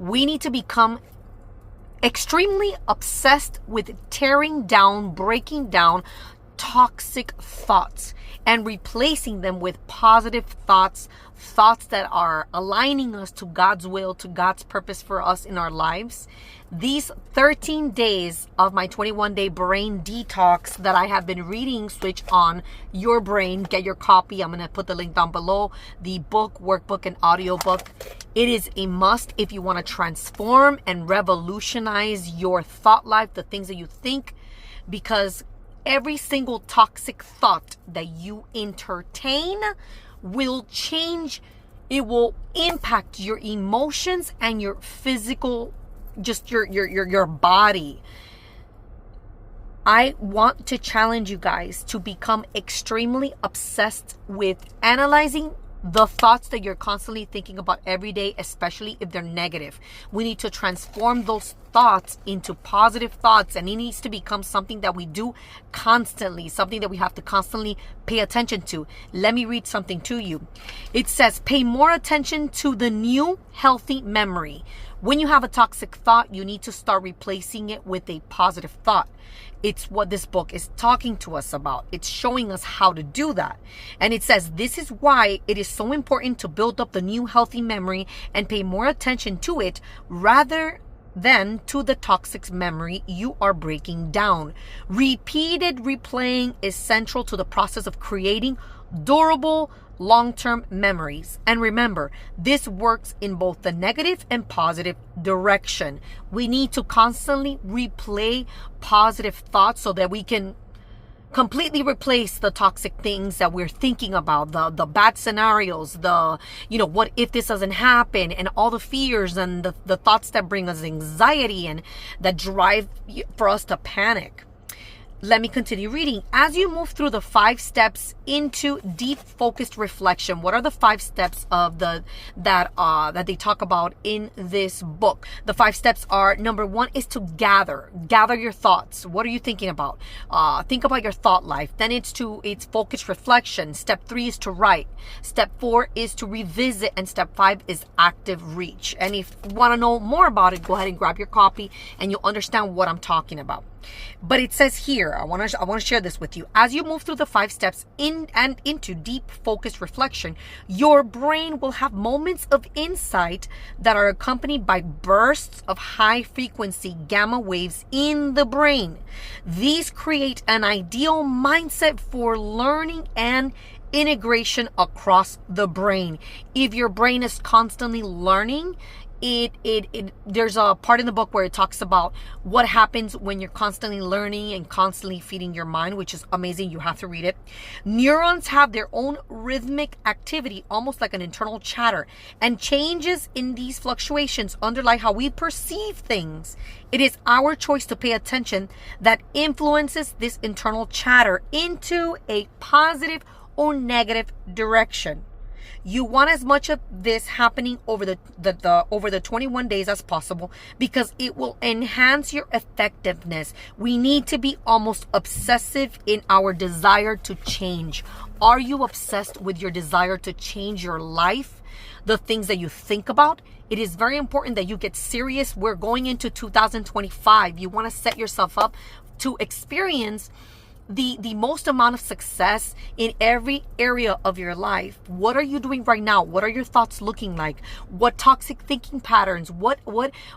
We need to become extremely obsessed with tearing down, breaking down toxic thoughts and replacing them with positive thoughts, thoughts that are aligning us to God's will, to God's purpose for us in our lives. These 13 days of my 21-day brain detox that I have been reading, Switch On Your Brain. Get your copy. I'm going to put the link down below. The book, workbook, and audiobook. It is a must if you want to transform and revolutionize your thought life, the things that you think, because every single toxic thought that you entertain will change. It will impact your emotions and your physical, just your body. I want to challenge you guys to become extremely obsessed with analyzing the thoughts that you're constantly thinking about every day, especially if they're negative. We need to transform those thoughts into positive thoughts, and it needs to become something that we do constantly, something that we have to constantly pay attention to. Let me read something to you. It says, pay more attention to the new healthy memory. When you have a toxic thought, you need to start replacing it with a positive thought. It's what this book is talking to us about. It's showing us how to do that. And it says, this is why it is so important to build up the new healthy memory and pay more attention to it rather than to the toxic memory you are breaking down. Repeated replaying is central to the process of creating durable long-term memories. And remember, this works in both the negative and positive direction. We need to constantly replay positive thoughts so that we can completely replace the toxic things that we're thinking about, the bad scenarios, what if this doesn't happen, and all the fears and the thoughts that bring us anxiety and that drive for us to panic. Let me continue reading. As you move through the 5 steps into deep focused reflection, what are the 5 steps of that they talk about in this book? The 5 steps are: number 1 is to gather your thoughts. What are you thinking about? Think about your thought life. Then it's focused reflection. Step 3 is to write. Step 4 is to revisit, and step 5 is active reach. And if you want to know more about it, go ahead and grab your copy and you'll understand what I'm talking about. But it says here, I want to share this with you. As you move through the 5 steps into deep focused reflection, your brain will have moments of insight that are accompanied by bursts of high frequency gamma waves in the brain. These create an ideal mindset for learning and integration across the brain. If your brain is constantly learning, there's a part in the book where it talks about what happens when you're constantly learning and constantly feeding your mind, which is amazing. You have to read it. Neurons have their own rhythmic activity, almost like an internal chatter, and changes in these fluctuations underlie how we perceive things. It is our choice to pay attention that influences this internal chatter into a positive or negative direction. You want as much of this happening over the 21 days as possible, because it will enhance your effectiveness. We need to be almost obsessive in our desire to change. Are you obsessed with your desire to change your life? The things that you think about? It is very important that you get serious. We're going into 2025. You want to set yourself up to experience the most amount of success in every area of your life. What are you doing right now? What are your thoughts looking like? What toxic thinking patterns, what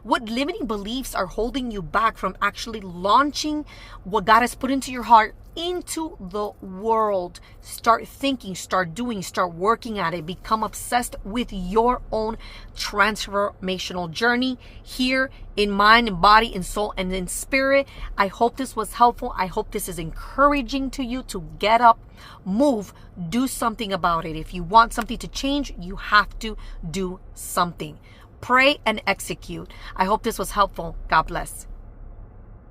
limiting beliefs are holding you back from actually launching what God has put into your heart into the world? Start thinking, start doing, start working at it. Become obsessed with your own transformational journey here in mind and body and soul and in spirit. I hope this was helpful. I hope this is encouraging to you to get up, move, do something about it. If you want something to change, you have to do something. Pray and execute. I hope this was helpful. God bless.